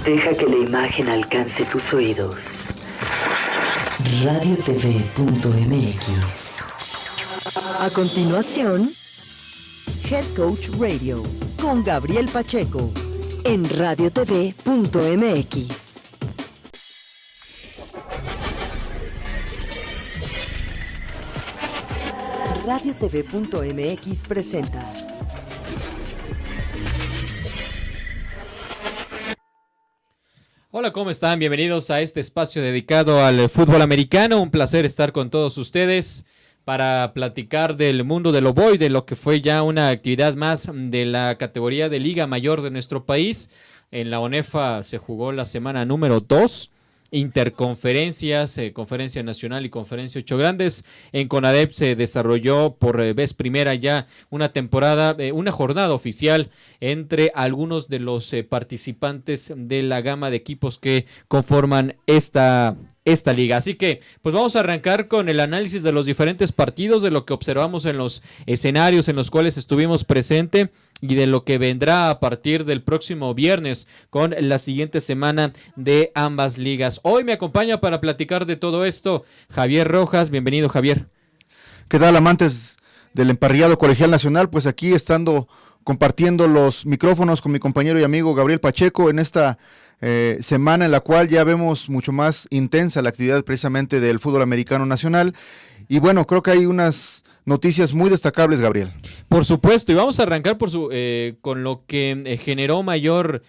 Deja que la imagen alcance tus oídos. RadioTV.mx. A continuación, Head Coach Radio con Gabriel Pacheco en RadioTV.mx. RadioTV.mx presenta Hola, ¿cómo están? Bienvenidos a este espacio dedicado al fútbol americano. Un placer estar con todos ustedes para platicar del mundo del ovoide, de lo que fue ya una actividad más de la categoría de Liga Mayor de nuestro país. En la ONEFA se jugó la semana número 2. Interconferencias, Conferencia Nacional y Conferencia Ocho Grandes. En CONADEP se desarrolló por vez primera ya una jornada oficial entre algunos de los participantes de la gama de equipos que conforman esta liga. Así que pues vamos a arrancar con el análisis de los diferentes partidos, de lo que observamos en los escenarios en los cuales estuvimos presentes y de lo que vendrá a partir del próximo viernes con la siguiente semana de ambas ligas. Hoy me acompaña para platicar de todo esto Javier Rojas. Bienvenido, Javier. ¿Qué tal, amantes del emparrillado colegial nacional? Pues aquí estando compartiendo los micrófonos con mi compañero y amigo Gabriel Pacheco en esta semana en la cual ya vemos mucho más intensa la actividad precisamente del fútbol americano nacional. Y bueno, creo que hay unas noticias muy destacables, Gabriel. Por supuesto, y vamos a arrancar con lo que generó mayor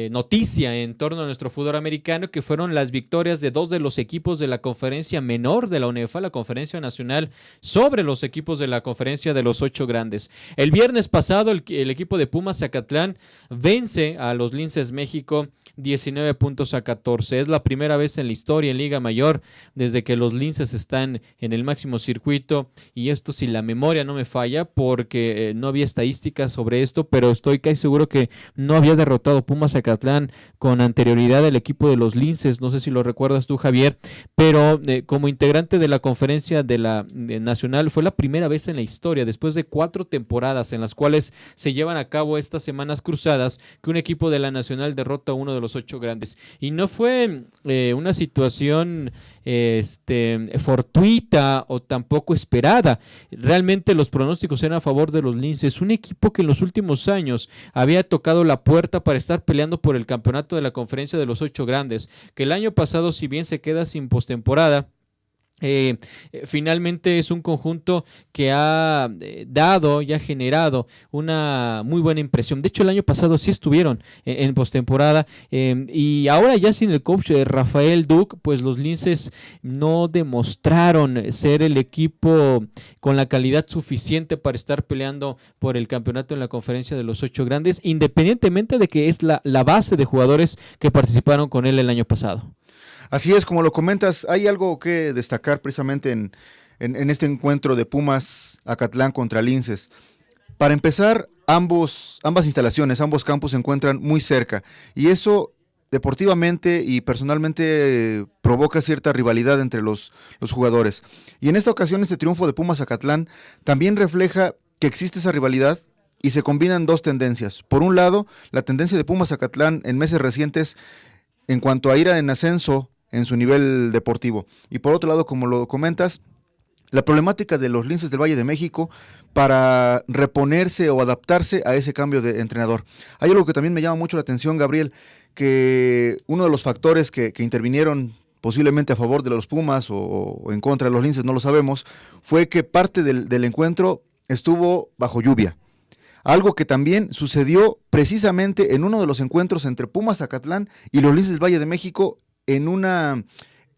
noticia en torno a nuestro fútbol americano, que fueron las victorias de dos de los equipos de la conferencia menor de la ONEFA, la Conferencia Nacional, sobre los equipos de la conferencia de los ocho grandes. El viernes pasado, el equipo de Pumas Zacatlán vence a los Linces México 19-14. Es la primera vez en la historia en Liga Mayor desde que los Linces están en el máximo circuito, y esto si la memoria no me falla, porque no había estadísticas sobre esto, pero estoy casi seguro que no había derrotado Pumas Zacatlán con anterioridad el equipo de los Linces. No sé si lo recuerdas tú, Javier, pero como integrante de la conferencia de la nacional fue la primera vez en la historia, después de 4 temporadas en las cuales se llevan a cabo estas semanas cruzadas, que un equipo de la nacional derrota a uno de los ocho grandes. Y no fue una situación fortuita o tampoco esperada. Realmente los pronósticos eran a favor de los Linces, un equipo que en los últimos años había tocado la puerta para estar peleando por el campeonato de la conferencia de los ocho grandes, que el año pasado, si bien se queda sin postemporada, finalmente es un conjunto que ha dado y ha generado una muy buena impresión. De hecho, el año pasado sí estuvieron en postemporada, y ahora ya sin el coach Rafael Duc, pues los Linces no demostraron ser el equipo con la calidad suficiente para estar peleando por el campeonato en la conferencia de los ocho grandes, independientemente de que es la base de jugadores que participaron con él el año pasado. Así es, como lo comentas, hay algo que destacar precisamente en este encuentro de Pumas Zacatlán contra Linces. Para empezar, ambas instalaciones, ambos campus se encuentran muy cerca, y eso deportivamente y personalmente provoca cierta rivalidad entre los jugadores. Y en esta ocasión este triunfo de Pumas Zacatlán también refleja que existe esa rivalidad, y se combinan dos tendencias. Por un lado, la tendencia de Pumas Zacatlán en meses recientes en cuanto a ir en ascenso en su nivel deportivo, y por otro lado, como lo comentas, la problemática de los Linces del Valle de México para reponerse o adaptarse a ese cambio de entrenador. Hay algo que también me llama mucho la atención, Gabriel, que uno de los factores que intervinieron posiblemente a favor de los Pumas o en contra de los Linces, no lo sabemos, fue que parte del encuentro estuvo bajo lluvia. Algo que también sucedió precisamente en uno de los encuentros entre Pumas Zacatlán y los Linces del Valle de México, en una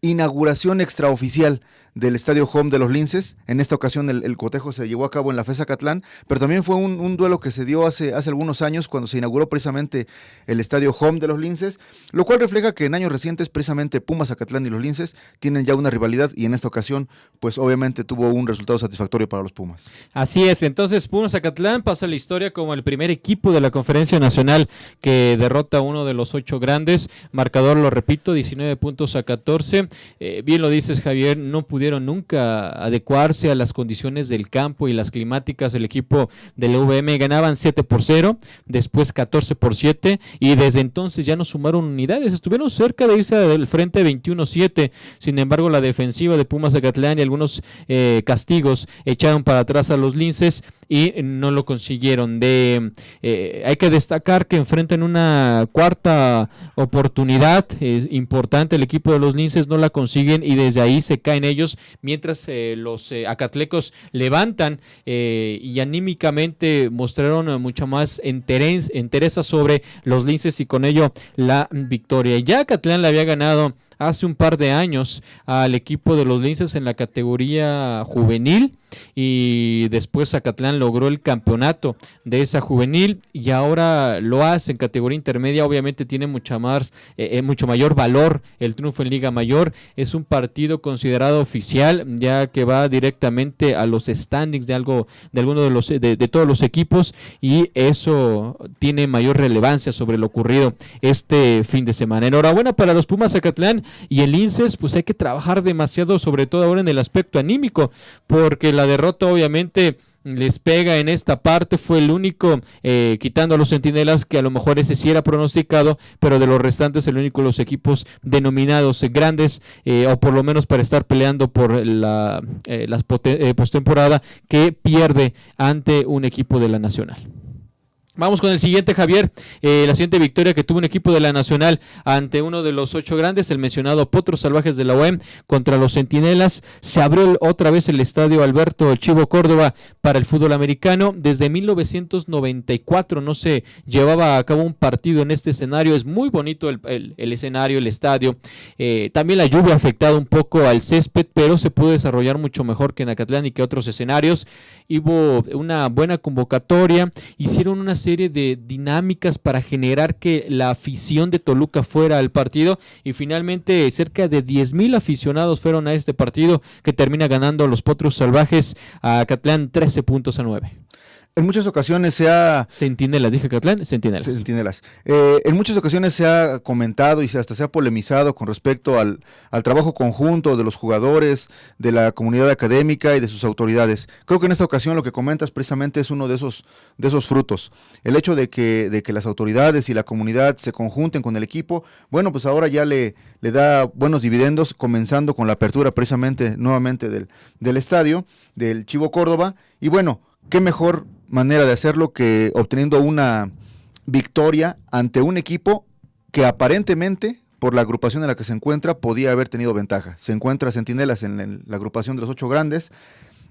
inauguración extraoficial del estadio home de los Linces. En esta ocasión el cotejo se llevó a cabo en la FES Zacatlán, pero también fue un duelo que se dio hace algunos años cuando se inauguró precisamente el estadio home de los Linces, lo cual refleja que en años recientes precisamente Pumas Zacatlán y los Linces tienen ya una rivalidad, y en esta ocasión pues obviamente tuvo un resultado satisfactorio para los Pumas. Así es, entonces Pumas Zacatlán pasa a la historia como el primer equipo de la Conferencia Nacional que derrota a uno de los ocho grandes. Marcador, lo repito, 19-14. Bien lo dices, Javier, no pudieron pudieron nunca adecuarse a las condiciones del campo y las climáticas. El equipo del UVM ganaban 7-0, después 14-7 y desde entonces ya no sumaron unidades. Estuvieron cerca de irse al frente 21-7. Sin embargo, la defensiva de Pumas Zacatlán y algunos castigos echaron para atrás a los linces y no lo consiguieron. Hay que destacar que enfrentan una cuarta oportunidad importante. El equipo de los linces no la consiguen y desde ahí se caen ellos, mientras los acatlecos levantan y anímicamente mostraron mucha más entereza sobre los linces y con ello la victoria. Ya Acatlán le había ganado hace un par de años al equipo de los linces en la categoría juvenil y después Zacatlán logró el campeonato de esa juvenil y ahora lo hace en categoría intermedia. Obviamente tiene mucho mayor valor el triunfo en Liga Mayor. Es un partido considerado oficial, ya que va directamente a los standings de alguno de todos los equipos, y eso tiene mayor relevancia sobre lo ocurrido este fin de semana. Enhorabuena para los Pumas Zacatlán y el Linces. Pues hay que trabajar demasiado, sobre todo ahora en el aspecto anímico, porque la derrota obviamente les pega en esta parte. Fue el único, quitando a los Centinelas, que a lo mejor ese sí era pronosticado, pero de los restantes el único de los equipos denominados grandes, o por lo menos para estar peleando por la postemporada, que pierde ante un equipo de la Nacional. Vamos con el siguiente, Javier. La siguiente victoria que tuvo un equipo de la Nacional ante uno de los 8 grandes, el mencionado Potros Salvajes de la UEM, contra los Centinelas. Se abrió otra vez el estadio Alberto El Chivo Córdoba para el fútbol americano. Desde 1994 no se llevaba a cabo un partido en este escenario. Es muy bonito el escenario, el estadio. También la lluvia ha afectado un poco al césped, pero se pudo desarrollar mucho mejor que en Acatlán y que otros escenarios. Hubo una buena convocatoria, hicieron una serie de dinámicas para generar que la afición de Toluca fuera al partido, y finalmente cerca de 10,000 aficionados fueron a este partido, que termina ganando los Potros Salvajes a Acatlán 13-9. En muchas ocasiones se ha... Centinelas, dije Acatlán, Centinelas. En muchas ocasiones se ha comentado y hasta se ha polemizado con respecto al trabajo conjunto de los jugadores, de la comunidad académica y de sus autoridades. Creo que en esta ocasión lo que comentas precisamente es uno de esos frutos. El hecho de que las autoridades y la comunidad se conjunten con el equipo, bueno, pues ahora ya le da buenos dividendos, comenzando con la apertura precisamente nuevamente del estadio, del Chivo Córdoba, y bueno, qué mejor manera de hacerlo que obteniendo una victoria ante un equipo que aparentemente, por la agrupación en la que se encuentra, podía haber tenido ventaja. Se encuentra Centinelas en la agrupación de los 8 grandes.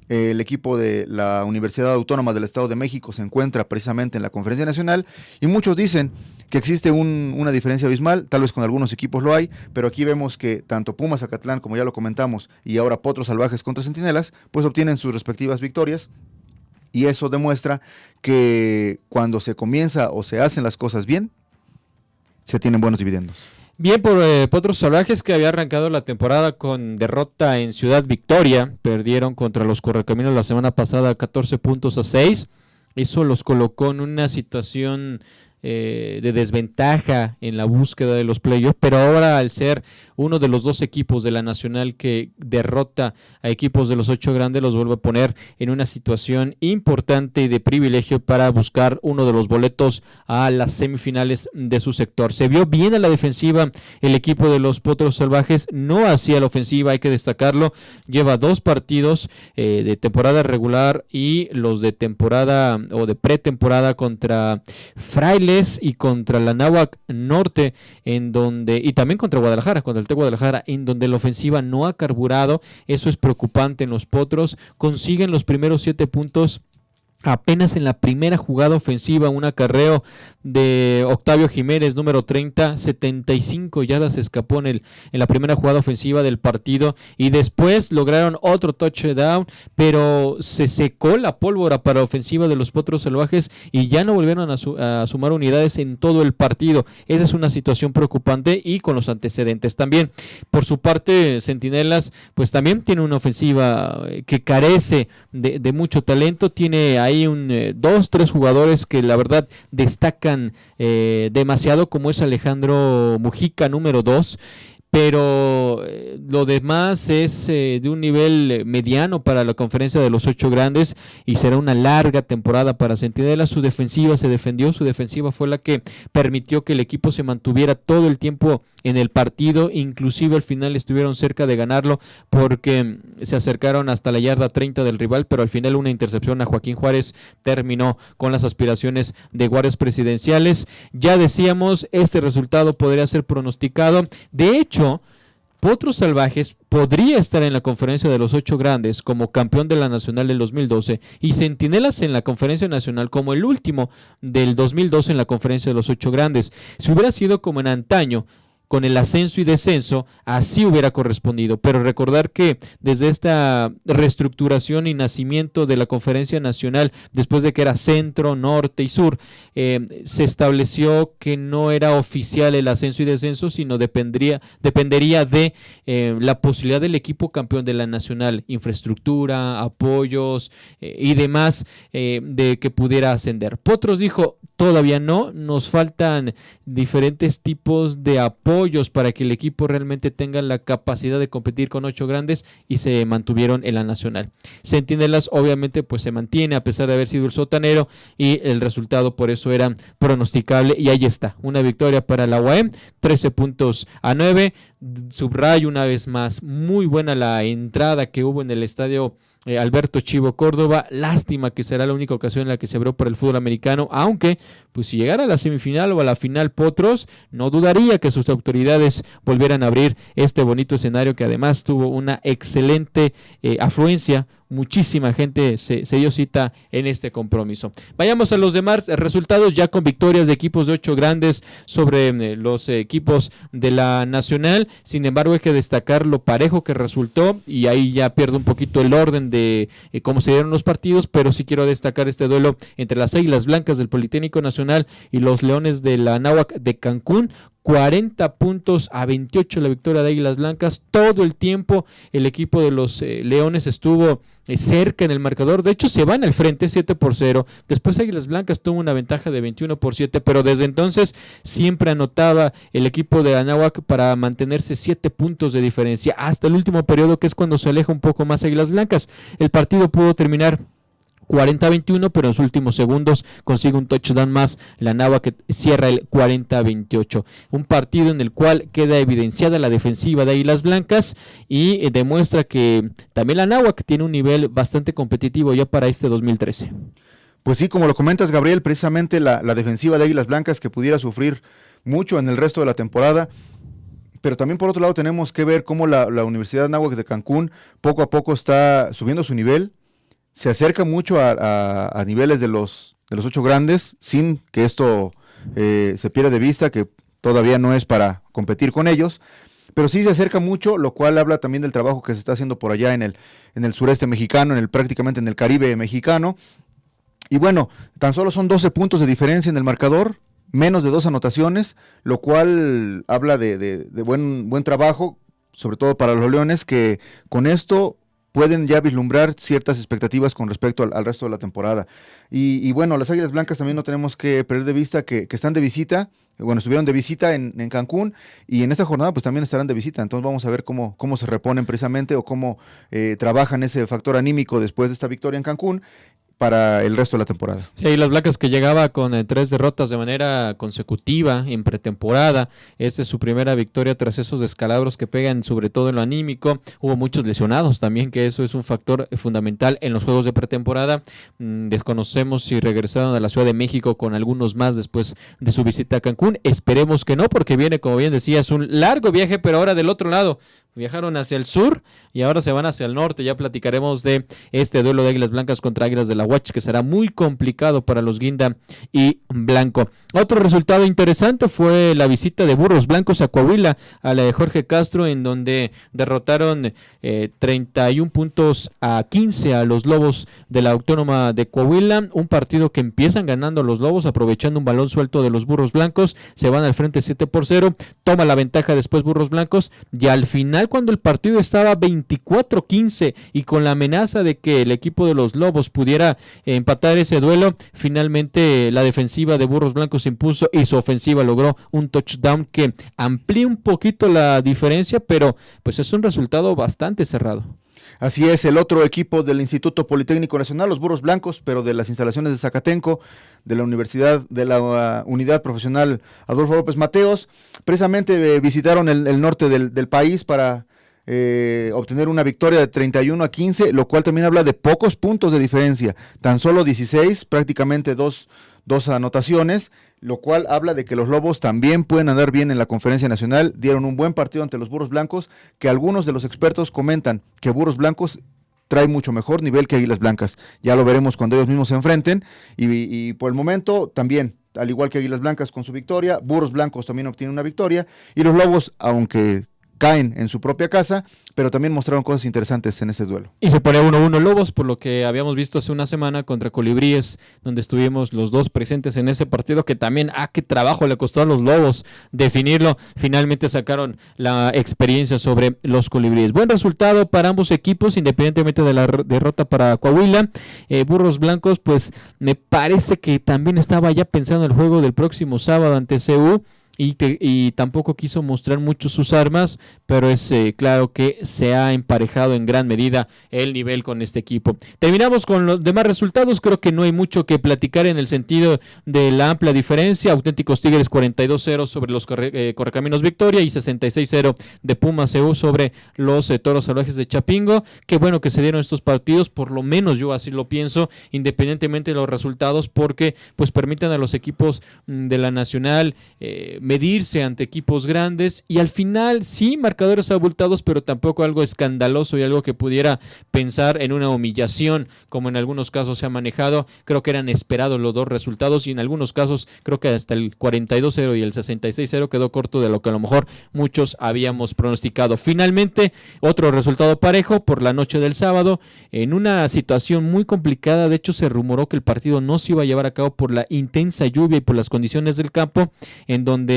El equipo de la Universidad Autónoma del Estado de México se encuentra precisamente en la Conferencia Nacional, y muchos dicen que existe una diferencia abismal. Tal vez con algunos equipos lo hay, pero aquí vemos que tanto Pumas Zacatlán, como ya lo comentamos, y ahora Potros Salvajes contra Centinelas, pues obtienen sus respectivas victorias. Y eso demuestra que cuando se comienza o se hacen las cosas bien, se tienen buenos dividendos. Bien por Potros Salvajes, que había arrancado la temporada con derrota en Ciudad Victoria. Perdieron contra los Correcaminos la semana pasada 14-6. Eso los colocó en una situación de desventaja en la búsqueda de los playoffs, pero ahora, al ser uno de los 2 equipos de la Nacional que derrota a equipos de los 8 grandes, los vuelve a poner en una situación importante y de privilegio para buscar uno de los boletos a las semifinales de su sector. Se vio bien a la defensiva el equipo de los Potros Salvajes, no hacía la ofensiva, hay que destacarlo. Lleva 2 partidos de temporada regular y los de temporada o de pretemporada contra Frailes y contra la Anáhuac Norte, y también contra Guadalajara, contra el TEC Guadalajara, en donde la ofensiva no ha carburado. Eso es preocupante en los Potros. Consiguen los primeros 7 puntos apenas en la primera jugada ofensiva, un acarreo de Octavio Jiménez, número 30, 75 yardas escapó en la primera jugada ofensiva del partido, y después lograron otro touchdown, pero se secó la pólvora para la ofensiva de los Potros Salvajes y ya no volvieron a sumar unidades en todo el partido. Esa es una situación preocupante, y con los antecedentes también. Por su parte, Centinelas pues también tiene una ofensiva que carece de mucho talento. Tiene ahí 2-3 jugadores que la verdad destacan demasiado, como es Alejandro Mujica, número 2, pero lo demás es de un nivel mediano para la conferencia de los 8 grandes y será una larga temporada para Centinelas. Su defensiva se defendió, su defensiva fue la que permitió que el equipo se mantuviera todo el tiempo en el partido, inclusive al final estuvieron cerca de ganarlo porque se acercaron hasta la yarda 30 del rival, pero al final una intercepción a Joaquín Juárez terminó con las aspiraciones de guardias presidenciales. Ya decíamos, este resultado podría ser pronosticado. De hecho, Potros Salvajes podría estar en la conferencia de los 8 grandes como campeón de la Nacional del 2012 y Centinelas en la conferencia nacional como el último del 2012 en la conferencia de los 8 grandes. Si hubiera sido como en antaño, con el ascenso y descenso, así hubiera correspondido. Pero recordar que desde esta reestructuración y nacimiento de la Conferencia Nacional, después de que era centro, norte y sur, se estableció que no era oficial el ascenso y descenso, sino dependería de la posibilidad del equipo campeón de la Nacional, infraestructura, apoyos y demás, de que pudiera ascender. Potros dijo, todavía no, nos faltan diferentes tipos de apoyos para que el equipo realmente tenga la capacidad de competir con 8 grandes y se mantuvieron en la Nacional. Centinelas obviamente pues se mantiene a pesar de haber sido el sotanero y el resultado por eso era pronosticable y ahí está, una victoria para la UAM, 13-9. Subrayo una vez más, muy buena la entrada que hubo en el estadio Alberto Chivo Córdoba. Lástima que será la única ocasión en la que se abrió por el fútbol americano, aunque pues si llegara a la semifinal o a la final Potros, no dudaría que sus autoridades volvieran a abrir este bonito escenario que además tuvo una excelente afluencia. Muchísima gente se dio cita en este compromiso. Vayamos a los demás resultados, ya con victorias de equipos de 8 grandes sobre los equipos de la Nacional. Sin embargo, hay que destacar lo parejo que resultó y ahí ya pierdo un poquito el orden de cómo se dieron los partidos, pero sí quiero destacar este duelo entre las Águilas Blancas del Politécnico Nacional y los Leones de la Anáhuac de Cancún. 40-28 la victoria de Águilas Blancas. Todo el tiempo el equipo de los Leones estuvo cerca en el marcador. De hecho, se van al frente 7-0. Después Águilas Blancas tuvo una ventaja de 21-7, pero desde entonces siempre anotaba el equipo de Anáhuac para mantenerse 7 puntos de diferencia hasta el último periodo, que es cuando se aleja un poco más Águilas Blancas. El partido pudo terminar 40-21, pero en los últimos segundos consigue un touchdown más la Anáhuac, que cierra el 40-28. Un partido en el cual queda evidenciada la defensiva de Águilas Blancas y demuestra que también la Anáhuac tiene un nivel bastante competitivo ya para este 2013. Pues sí, como lo comentas, Gabriel, precisamente la defensiva de Águilas Blancas que pudiera sufrir mucho en el resto de la temporada. Pero también por otro lado tenemos que ver cómo la Universidad Anáhuac de Cancún poco a poco está subiendo su nivel. Se acerca mucho a niveles de los 8 grandes, sin que esto se pierda de vista, que todavía no es para competir con ellos, pero sí se acerca mucho, lo cual habla también del trabajo que se está haciendo por allá en el sureste mexicano, prácticamente en el Caribe mexicano. Y bueno, tan solo son 12 puntos de diferencia en el marcador, menos de 2 anotaciones, lo cual habla de buen trabajo, sobre todo para los Leones, que con esto pueden ya vislumbrar ciertas expectativas con respecto al resto de la temporada. Y bueno, las Águilas Blancas también no tenemos que perder de vista que están de visita. Bueno, estuvieron de visita en Cancún y en esta jornada pues también estarán de visita. Entonces vamos a ver cómo se reponen precisamente o cómo trabajan ese factor anímico después de esta victoria en Cancún para el resto de la temporada. Sí, las Blancas que llegaba con 3 derrotas de manera consecutiva en pretemporada. Esta es su primera victoria tras esos descalabros que pegan sobre todo en lo anímico. Hubo muchos lesionados también, que eso es un factor fundamental en los juegos de pretemporada. Desconocemos si regresaron a la Ciudad de México con algunos más después de su visita a Cancún. Esperemos que no, porque viene, como bien decías, un largo viaje, pero ahora del otro lado. Viajaron hacia el sur y ahora se van hacia el norte. Ya platicaremos de este duelo de Águilas Blancas contra Águilas de la Huachi, que será muy complicado para los Guinda y Blanco. Otro resultado interesante fue la visita de Burros Blancos a Coahuila, a la de Jorge Castro, en donde derrotaron 31-15 a los Lobos de la Autónoma de Coahuila. Un partido que empiezan ganando los Lobos, aprovechando un balón suelto de los Burros Blancos. Se van al frente 7-0. Toma la ventaja después Burros Blancos y al final final, cuando el partido estaba 24-15 y con la amenaza de que el equipo de los Lobos pudiera empatar ese duelo, finalmente la defensiva de Burros Blancos se impuso y su ofensiva logró un touchdown que amplía un poquito la diferencia, pero pues es un resultado bastante cerrado. Así es, el otro equipo del Instituto Politécnico Nacional, los Burros Blancos, pero de las instalaciones de Zacatenco, de la Universidad, de la Unidad Profesional Adolfo López Mateos, precisamente visitaron el norte del país para obtener una victoria de 31-15, lo cual también habla de pocos puntos de diferencia, tan solo 16, prácticamente dos anotaciones, lo cual habla de que los Lobos también pueden andar bien en la Conferencia Nacional. Dieron un buen partido ante los Burros Blancos, que algunos de los expertos comentan que Burros Blancos trae mucho mejor nivel que Águilas Blancas. Ya lo veremos cuando ellos mismos se enfrenten, y por el momento también, al igual que Águilas Blancas con su victoria, Burros Blancos también obtienen una victoria, y los Lobos, aunque caen en su propia casa, pero también mostraron cosas interesantes en este duelo. Y se pone 1-1 Lobos, por lo que habíamos visto hace una semana contra Colibríes, donde estuvimos los dos presentes en ese partido, que también, qué trabajo le costó a los Lobos definirlo. Finalmente sacaron la experiencia sobre los Colibríes. Buen resultado para ambos equipos, independientemente de la derrota para Coahuila. Burros Blancos, pues me parece que también estaba ya pensando en el juego del próximo sábado ante CU, y tampoco quiso mostrar mucho sus armas, pero es claro que se ha emparejado en gran medida el nivel con este equipo. Terminamos con los demás resultados. Creo que no hay mucho que platicar en el sentido de la amplia diferencia. Auténticos Tigres 42-0 sobre los Correcaminos Victoria y 66-0 de Pumas CU sobre los Toros Salvajes de Chapingo. Qué bueno que se dieron estos partidos, por lo menos yo así lo pienso, independientemente de los resultados, porque pues permiten a los equipos de la Nacional medirse ante equipos grandes, y al final sí, marcadores abultados, pero tampoco algo escandaloso y algo que pudiera pensar en una humillación, como en algunos casos se ha manejado. Creo que eran esperados los dos resultados, y en algunos casos creo que hasta el 42-0 y el 66-0 quedó corto de lo que a lo mejor muchos habíamos pronosticado. Finalmente, otro resultado parejo por la noche del sábado, en una situación muy complicada. De hecho, se rumoró que el partido no se iba a llevar a cabo por la intensa lluvia y por las condiciones del campo, en donde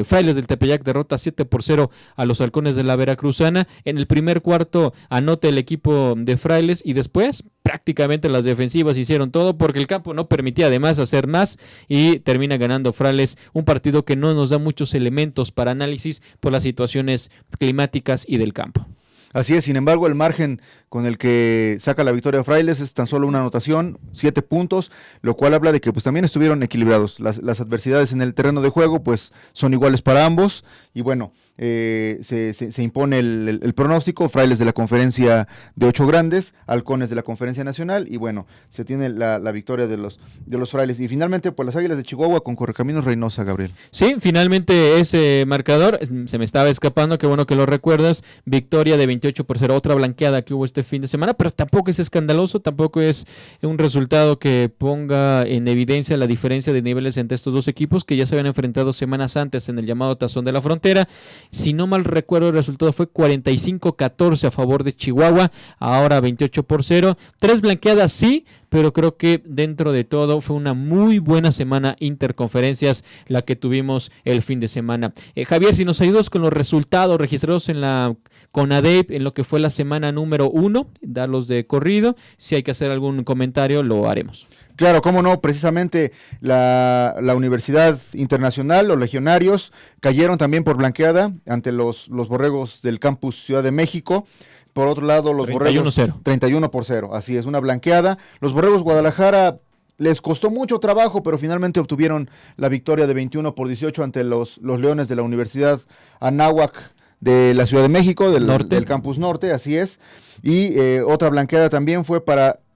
Frailes del Tepeyac derrota 7-0 a los Halcones de la Veracruzana. En el primer cuarto anota el equipo de Frailes, y después prácticamente las defensivas hicieron todo porque el campo no permitía además hacer más, y termina ganando Frailes, un partido que no nos da muchos elementos para análisis por las situaciones climáticas y del campo. Así es, sin embargo, el margen con el que saca la victoria de Frailes es tan solo una anotación, 7 puntos, lo cual habla de que pues también estuvieron equilibrados. Las adversidades en el terreno de juego pues son iguales para ambos, y bueno, se impone el pronóstico: Frailes de la conferencia de 8 grandes, Halcones de la conferencia nacional, y bueno, se tiene la victoria de los Frailes. Y finalmente pues las Águilas de Chihuahua con Correcaminos Reynosa, Gabriel. Sí, finalmente ese marcador se me estaba escapando, qué bueno que lo recuerdas. Victoria de 28-0, otra blanqueada que hubo este fin de semana, pero tampoco es escandaloso, tampoco es un resultado que ponga en evidencia la diferencia de niveles entre estos dos equipos, que ya se habían enfrentado semanas antes en el llamado Tazón de la Frontera. Si no mal recuerdo, el resultado fue 45-14 a favor de Chihuahua, ahora 28-0. 3 blanqueadas sí, pero creo que dentro de todo fue una muy buena semana interconferencias la que tuvimos el fin de semana. Javier, si nos ayudas con los resultados registrados en la CONADEP en lo que fue la semana número 1, darlos de corrido. Si hay que hacer algún comentario, lo haremos. Claro, cómo no, precisamente la Universidad Internacional, los Legionarios, cayeron también por blanqueada ante los Borregos del campus Ciudad de México. Por otro lado, los 31-0. 31-0, así es, una blanqueada. Los Borregos Guadalajara les costó mucho trabajo, pero finalmente obtuvieron la victoria de 21-18 ante los Leones de la Universidad Anáhuac de la Ciudad de México, del campus norte, así es. Y otra blanqueada también fue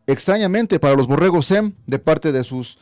extrañamente para los Borregos SEM, de parte de sus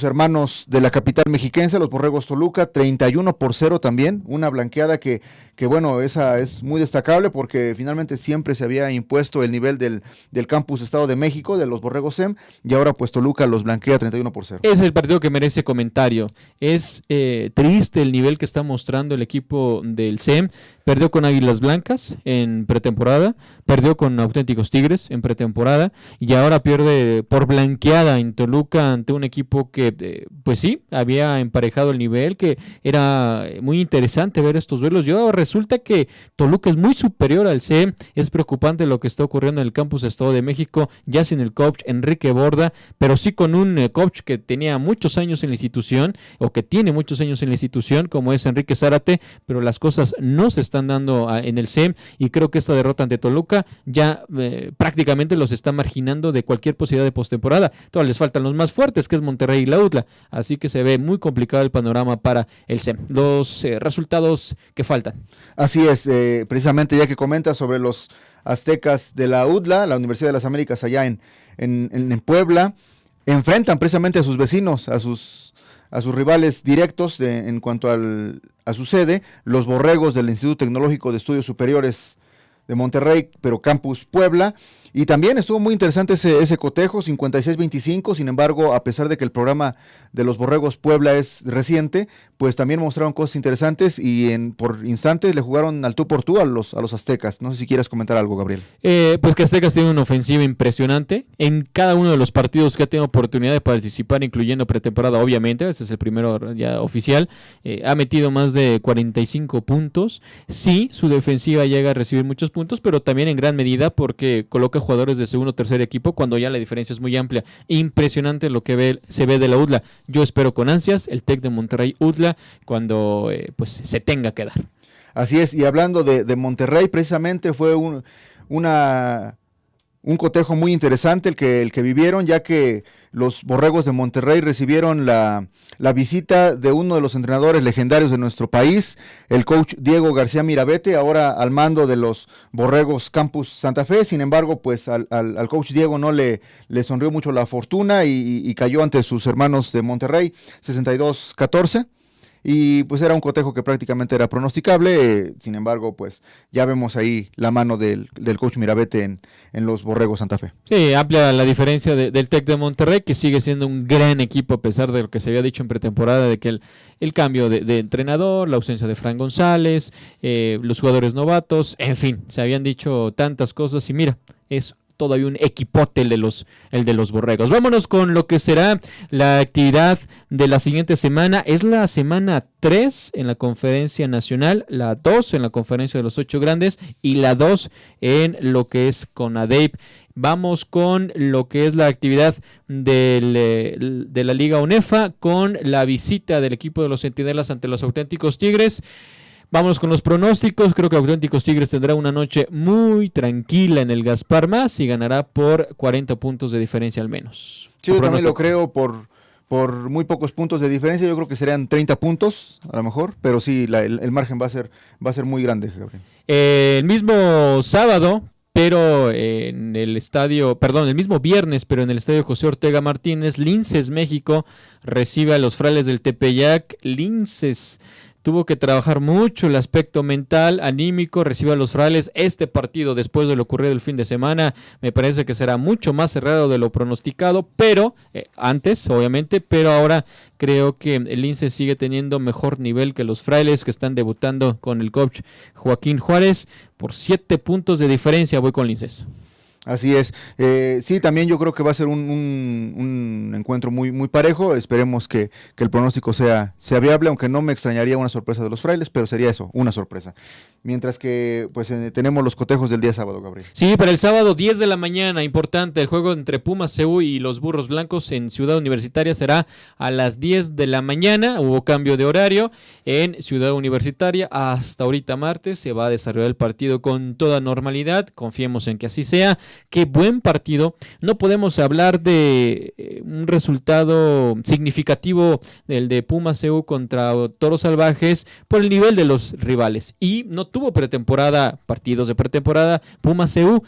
hermanos de la capital mexiquense, los Borregos Toluca, 31-0 también, una blanqueada que bueno, esa es muy destacable porque finalmente siempre se había impuesto el nivel del campus Estado de México, de los Borregos SEM, y ahora pues Toluca los blanquea 31-0. Es el partido que merece comentario. Es triste el nivel que está mostrando el equipo del SEM. Perdió con Águilas Blancas en pretemporada, perdió con Auténticos Tigres en pretemporada, y ahora pierde por blanqueada en Toluca ante un equipo equipo que, pues sí, había emparejado el nivel, que era muy interesante ver estos duelos. Y ahora resulta que Toluca es muy superior al C. Es preocupante lo que está ocurriendo en el campus Estado de México, ya sin el coach Enrique Borda, pero sí con un coach que tenía muchos años en la institución, o que tiene muchos años en la institución, como es Enrique Zárate, pero las cosas no se están dando en el CEM, y creo que esta derrota ante Toluca ya prácticamente los está marginando de cualquier posibilidad de postemporada. Todavía les faltan los más fuertes, que es Monterrey y la UDLA, así que se ve muy complicado el panorama para el CEM. Los resultados que faltan. Así es, precisamente ya que comentas sobre los aztecas de la UDLA, la Universidad de las Américas allá en Puebla, enfrentan precisamente a sus vecinos, a sus rivales directos en cuanto a su sede, los Borregos del Instituto Tecnológico de Estudios Superiores de Monterrey, pero Campus Puebla. Y también estuvo muy interesante ese cotejo, 56-25, sin embargo, a pesar de que el programa de los Borregos Puebla es reciente, pues también mostraron cosas interesantes y por instantes le jugaron al tú por tú a los aztecas. No sé si quieres comentar algo, Gabriel. Pues que Aztecas tiene una ofensiva impresionante en cada uno de los partidos que ha tenido oportunidad de participar, incluyendo pretemporada, obviamente, este es el primero ya oficial, ha metido más de 45 puntos. Sí, su defensiva llega a recibir muchos puntos, pero también en gran medida porque coloca jugadores de segundo o tercer equipo cuando ya la diferencia es muy amplia. Impresionante lo que se ve de la UDLA. Yo espero con ansias el TEC de Monterrey UDLA cuando pues se tenga que dar. Así es, y hablando de Monterrey, precisamente fue un cotejo muy interesante el que vivieron, ya que los Borregos de Monterrey recibieron la visita de uno de los entrenadores legendarios de nuestro país, el coach Diego García Mirabete, ahora al mando de los Borregos Campus Santa Fe. Sin embargo, pues al coach Diego no le sonrió mucho la fortuna y cayó ante sus hermanos de Monterrey, 62-14. Y pues era un cotejo que prácticamente era pronosticable, sin embargo, pues ya vemos ahí la mano del coach Mirabete en los Borregos Santa Fe. Sí, amplia la diferencia del TEC de Monterrey, que sigue siendo un gran equipo a pesar de lo que se había dicho en pretemporada, de que el cambio de entrenador, la ausencia de Fran González, los jugadores novatos, en fin, se habían dicho tantas cosas y mira, es todavía un equipote el de los Borregos. Vámonos con lo que será la actividad de la siguiente semana. Es la semana 3 en la Conferencia Nacional, la 2 en la Conferencia de los 8 Grandes y la 2 en lo que es CONADEIP. Vamos con lo que es la actividad de la Liga UNEFA, con la visita del equipo de los Centinelas ante los Auténticos Tigres. Vamos con los pronósticos. Creo que Auténticos Tigres tendrá una noche muy tranquila en el Gaspar Más y ganará por 40 puntos de diferencia al menos. Sí, yo también lo creo por muy pocos puntos de diferencia. Yo creo que serían 30 puntos a lo mejor, pero sí, el margen va a ser muy grande, Gabriel. El mismo sábado, pero el mismo viernes, pero en el estadio José Ortega Martínez, Linces México recibe a los Frailes del Tepeyac. Linces tuvo que trabajar mucho el aspecto mental, anímico, recibe a los Frailes. Este partido, después de lo ocurrido el fin de semana, me parece que será mucho más cerrado de lo pronosticado, pero antes, obviamente, pero ahora creo que el Lince sigue teniendo mejor nivel que los Frailes, que están debutando con el coach Joaquín Juárez. Por 7 puntos de diferencia voy con Linces. Así es. Sí, también yo creo que va a ser un encuentro muy, muy parejo. Esperemos que el pronóstico sea viable, aunque no me extrañaría una sorpresa de los Frailes, pero sería eso, una sorpresa. Mientras que pues tenemos los cotejos del día sábado, Gabriel. Sí, para el sábado 10 de la mañana, importante, el juego entre Pumas CU y los Burros Blancos en Ciudad Universitaria será a las 10 de la mañana. Hubo cambio de horario en Ciudad Universitaria. Hasta ahorita martes se va a desarrollar el partido con toda normalidad. Confiemos en que así sea. Qué buen partido. No podemos hablar de un resultado significativo del de Pumas CU contra Toros Salvajes por el nivel de los rivales. Y no tuvo partidos de pretemporada Pumas CU.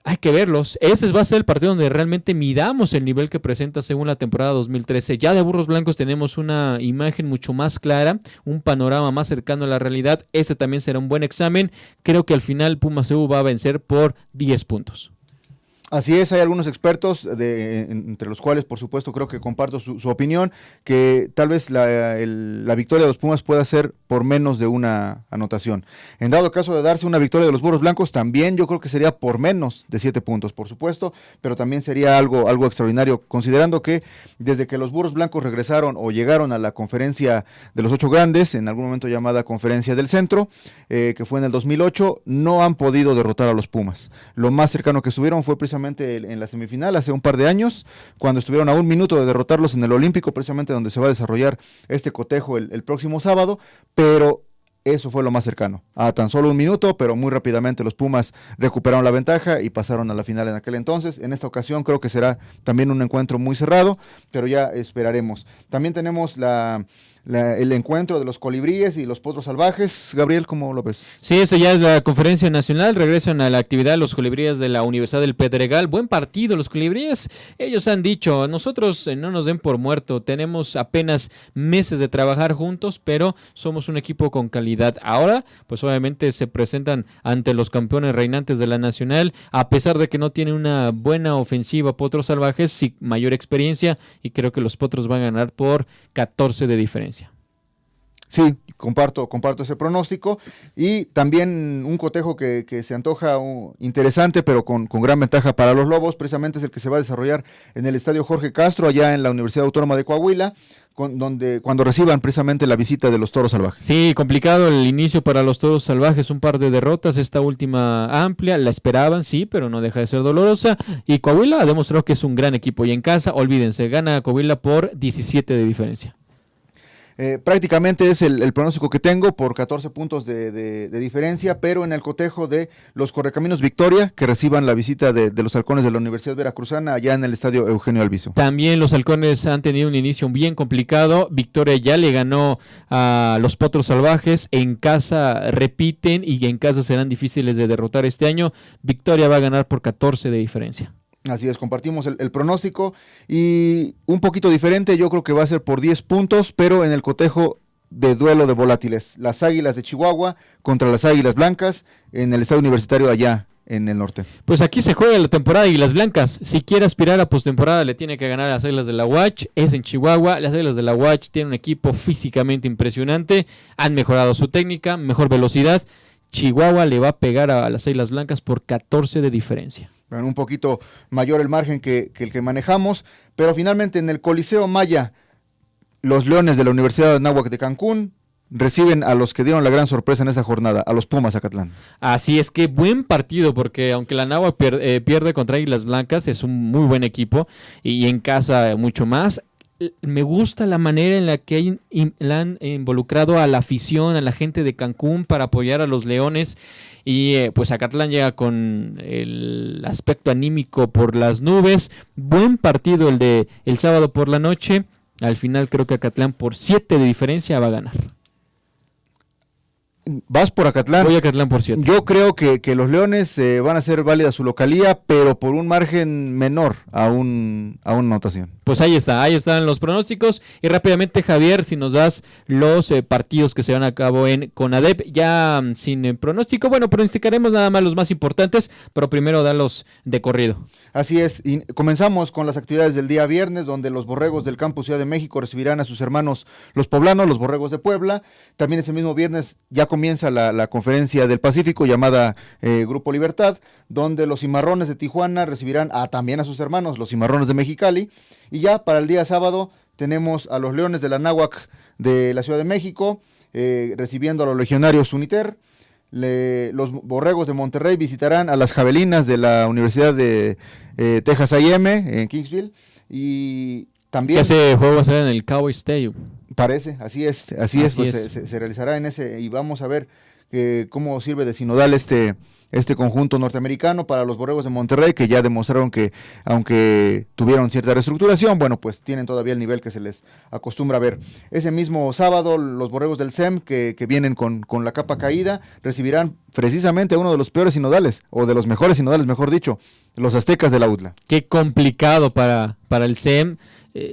Hay que verlos. Ese va a ser el partido donde realmente midamos el nivel que presenta según la temporada 2013. Ya de Burros Blancos tenemos una imagen mucho más clara, un panorama más cercano a la realidad. Este también será un buen examen. Creo que al final Pumas CU va a vencer por 10 puntos. Así es, hay algunos expertos, entre los cuales por supuesto creo que comparto su opinión, que tal vez la victoria de los Pumas pueda ser por menos de una anotación. En dado caso de darse una victoria de los Burros Blancos, también yo creo que sería por menos de 7 puntos, por supuesto, pero también sería algo extraordinario, considerando que desde que los Burros Blancos regresaron o llegaron a la conferencia de los 8 grandes, en algún momento llamada Conferencia del Centro, que fue en el 2008, no han podido derrotar a los Pumas. Lo más cercano que estuvieron fue precisamente en la semifinal hace un par de años, cuando estuvieron a un minuto de derrotarlos en el Olímpico, precisamente donde se va a desarrollar este cotejo el próximo sábado, pero eso fue lo más cercano, a tan solo un minuto, pero muy rápidamente los Pumas recuperaron la ventaja y pasaron a la final en aquel entonces. En esta ocasión creo que será también un encuentro muy cerrado, pero ya esperaremos. También tenemos el encuentro de los Colibríes y los Potros Salvajes. Gabriel, ¿cómo lo ves? Sí, eso ya es la conferencia nacional. Regresan a la actividad los Colibríes de la Universidad del Pedregal. Buen partido los Colibríes. Ellos han dicho, nosotros no nos den por muerto. Tenemos apenas meses de trabajar juntos, pero somos un equipo con calidad. Ahora, pues obviamente se presentan ante los campeones reinantes de la nacional, a pesar de que no tienen una buena ofensiva Potros Salvajes, sí mayor experiencia, y creo que los Potros van a ganar por 14 de diferencia. Sí, comparto ese pronóstico, y también un cotejo que se antoja interesante, pero con gran ventaja para los Lobos, precisamente es el que se va a desarrollar en el Estadio Jorge Castro, allá en la Universidad Autónoma de Coahuila, cuando reciban precisamente la visita de los Toros Salvajes. Sí, complicado el inicio para los Toros Salvajes, un par de derrotas, esta última amplia, la esperaban, sí, pero no deja de ser dolorosa, y Coahuila ha demostrado que es un gran equipo, y en casa, olvídense, gana Coahuila por 17 de diferencia. Prácticamente es el pronóstico que tengo por 14 puntos de diferencia, pero en el cotejo de los Correcaminos Victoria, que reciban la visita de los Halcones de la Universidad Veracruzana allá en el Estadio Eugenio Albizu. También los Halcones han tenido un inicio bien complicado. Victoria ya le ganó a los Potros Salvajes, en casa repiten y en casa serán difíciles de derrotar este año. Victoria va a ganar por 14 de diferencia. Así es, compartimos el pronóstico, y un poquito diferente, yo creo que va a ser por 10 puntos, pero en el cotejo de duelo de volátiles, las Águilas de Chihuahua contra las Águilas Blancas en el Estadio Universitario allá en el norte. Pues aquí se juega la temporada de Águilas Blancas. Si quiere aspirar a postemporada, le tiene que ganar a las Águilas de la UACH. Es en Chihuahua. Las Águilas de la UACH tienen un equipo físicamente impresionante, han mejorado su técnica, mejor velocidad. Chihuahua le va a pegar a las Águilas Blancas por 14 de diferencia. Bueno, un poquito mayor el margen que el que manejamos, pero finalmente en el Coliseo Maya, los Leones de la Universidad de Anáhuac de Cancún reciben a los que dieron la gran sorpresa en esa jornada, a los Pumas Zacatlán. Así es, que buen partido, porque aunque la Anáhuac pierde contra Águilas Blancas, es un muy buen equipo, y en casa mucho más. Me gusta la manera en la que han involucrado a la afición, a la gente de Cancún para apoyar a los Leones, y pues Zacatlán llega con el aspecto anímico por las nubes. Buen partido el de el sábado por la noche. Al final creo que Zacatlán por 7 de diferencia va a ganar. Vas por Acatlán. Voy a Acatlán por 7. Yo creo que los Leones van a hacer válida su localía, pero por un margen menor a una anotación. Pues ahí están los pronósticos. Y rápidamente, Javier, si nos das los partidos que se van a cabo en CONADEP, ya sin pronóstico. Bueno, pronosticaremos nada más los más importantes, pero primero darlos de corrido. Así es, y comenzamos con las actividades del día viernes, donde los Borregos del Campus Ciudad de México recibirán a sus hermanos los poblanos, los Borregos de Puebla. También ese mismo viernes ya comienza la conferencia del Pacífico llamada Grupo Libertad, donde los Cimarrones de Tijuana recibirán también a sus hermanos, los Cimarrones de Mexicali. Y ya para el día sábado tenemos a los Leones de la Anáhuac de la Ciudad de México recibiendo a los Legionarios Uniter. Los Borregos de Monterrey visitarán a las Javelinas de la Universidad de Texas A&M en Kingsville. Y también ese juego va a ser en el Cowboy Stadium. Parece, así es. Pues se realizará en ese, y vamos a ver cómo sirve de sinodal este conjunto norteamericano para los Borregos de Monterrey, que ya demostraron que, aunque tuvieron cierta reestructuración, bueno, pues tienen todavía el nivel que se les acostumbra a ver. Ese mismo sábado, los Borregos del SEM, que vienen con la capa caída, recibirán precisamente a uno de los peores sinodales, o de los mejores sinodales, mejor dicho, los Aztecas de la UTLA. Qué complicado para el SEM.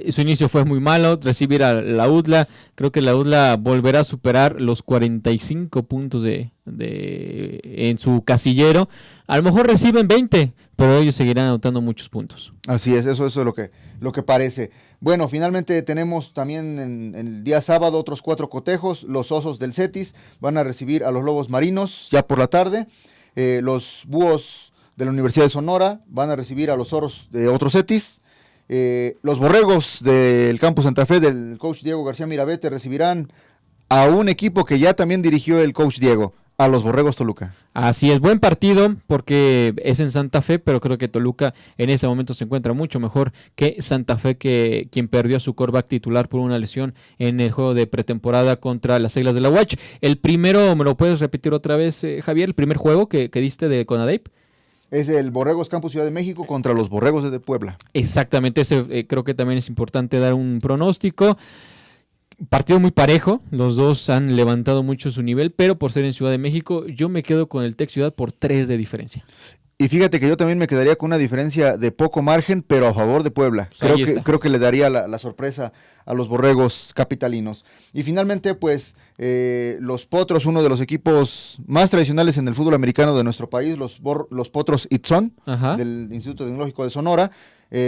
su inicio fue muy malo, recibir a la UDLA, creo que la UDLA volverá a superar los 45 puntos en su casillero, a lo mejor reciben 20, pero ellos seguirán anotando muchos puntos. Así es, eso es lo que parece. Bueno, finalmente tenemos también en el día sábado otros 4 cotejos. Los Osos del Cetis van a recibir a los Lobos Marinos ya por la tarde. Los Búhos de la Universidad de Sonora van a recibir a los Oros de otro Cetis. Los Borregos del Campus Santa Fe del coach Diego García Mirabete recibirán a un equipo que ya también dirigió el coach Diego, a los Borregos Toluca. Así es, buen partido porque es en Santa Fe, pero creo que Toluca en ese momento se encuentra mucho mejor que Santa Fe, que quien perdió a su quarterback titular por una lesión en el juego de pretemporada contra las Águilas de la UACH. El primero, ¿me lo puedes repetir otra vez, Javier? El primer juego que diste de CONADEIP. Es el Borregos Campus Ciudad de México contra los Borregos de Puebla. Exactamente, ese creo que también es importante dar un pronóstico. Partido muy parejo, los dos han levantado mucho su nivel, pero por ser en Ciudad de México, yo me quedo con el Tec Ciudad por 3 de diferencia. Y fíjate que yo también me quedaría con una diferencia de poco margen, pero a favor de Puebla. Creo que le daría la sorpresa a los Borregos capitalinos. Y finalmente, pues, los Potros, uno de los equipos más tradicionales en el fútbol americano de nuestro país, los Potros Itzón, del Instituto Tecnológico de Sonora,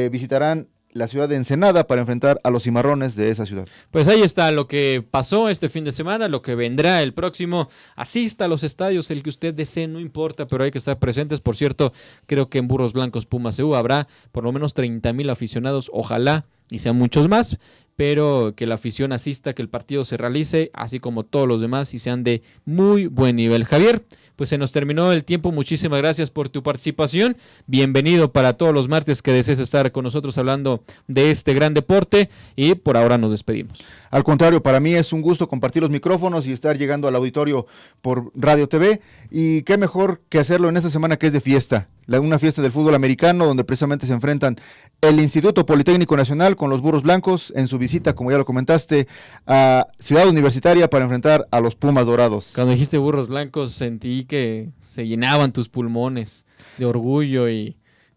visitarán la ciudad de Ensenada para enfrentar a los Cimarrones de esa ciudad. Pues ahí está lo que pasó este fin de semana, lo que vendrá el próximo. Asista a los estadios, el que usted desee, no importa, pero hay que estar presentes. Por cierto, creo que en Burros Blancos Pumas CU habrá por lo menos 30,000 aficionados, ojalá y sean muchos más, pero que la afición asista, que el partido se realice, así como todos los demás, y sean de muy buen nivel. Javier, pues se nos terminó el tiempo, muchísimas gracias por tu participación, bienvenido para todos los martes que desees estar con nosotros hablando de este gran deporte, y por ahora nos despedimos. Al contrario, para mí es un gusto compartir los micrófonos y estar llegando al auditorio por Radio TV, y qué mejor que hacerlo en esta semana que es de fiesta, una fiesta del fútbol americano, donde precisamente se enfrentan el Instituto Politécnico Nacional con los Burros Blancos en su visita, como ya lo comentaste, a Ciudad Universitaria para enfrentar a los Pumas Dorados. Cuando dijiste Burros Blancos sentí que se llenaban tus pulmones de orgullo y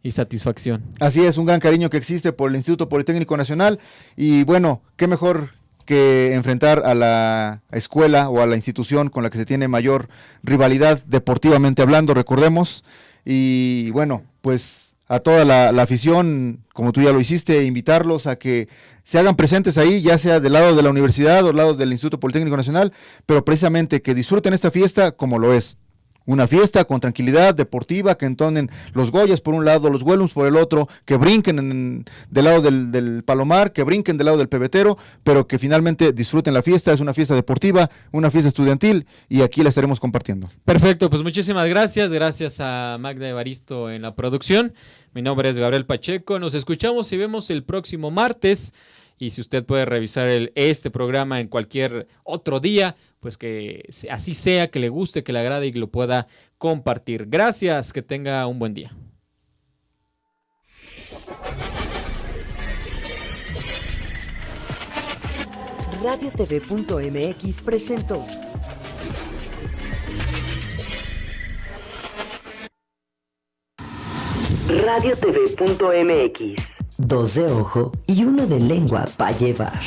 satisfacción. Así es, un gran cariño que existe por el Instituto Politécnico Nacional, y bueno, qué mejor que enfrentar a la escuela o a la institución con la que se tiene mayor rivalidad deportivamente hablando, recordemos. Y bueno, pues a toda la afición, como tú ya lo hiciste, invitarlos a que se hagan presentes ahí, ya sea del lado de la universidad o del lado del Instituto Politécnico Nacional, pero precisamente que disfruten esta fiesta como lo es. Una fiesta con tranquilidad deportiva, que entonen los Goyas por un lado, los Huelums por el otro, que brinquen del lado del Palomar, que brinquen del lado del Pebetero, pero que finalmente disfruten la fiesta. Es una fiesta deportiva, una fiesta estudiantil, y aquí la estaremos compartiendo. Perfecto, pues muchísimas gracias a Magda Evaristo en la producción. Mi nombre es Gabriel Pacheco, nos escuchamos y vemos el próximo martes. Y si usted puede revisar este programa en cualquier otro día, pues que así sea, que le guste, que le agrade y que lo pueda compartir. Gracias, que tenga un buen día. RadioTV.mx presentó RadioTV.mx. 2 de ojo y 1 de lengua para llevar.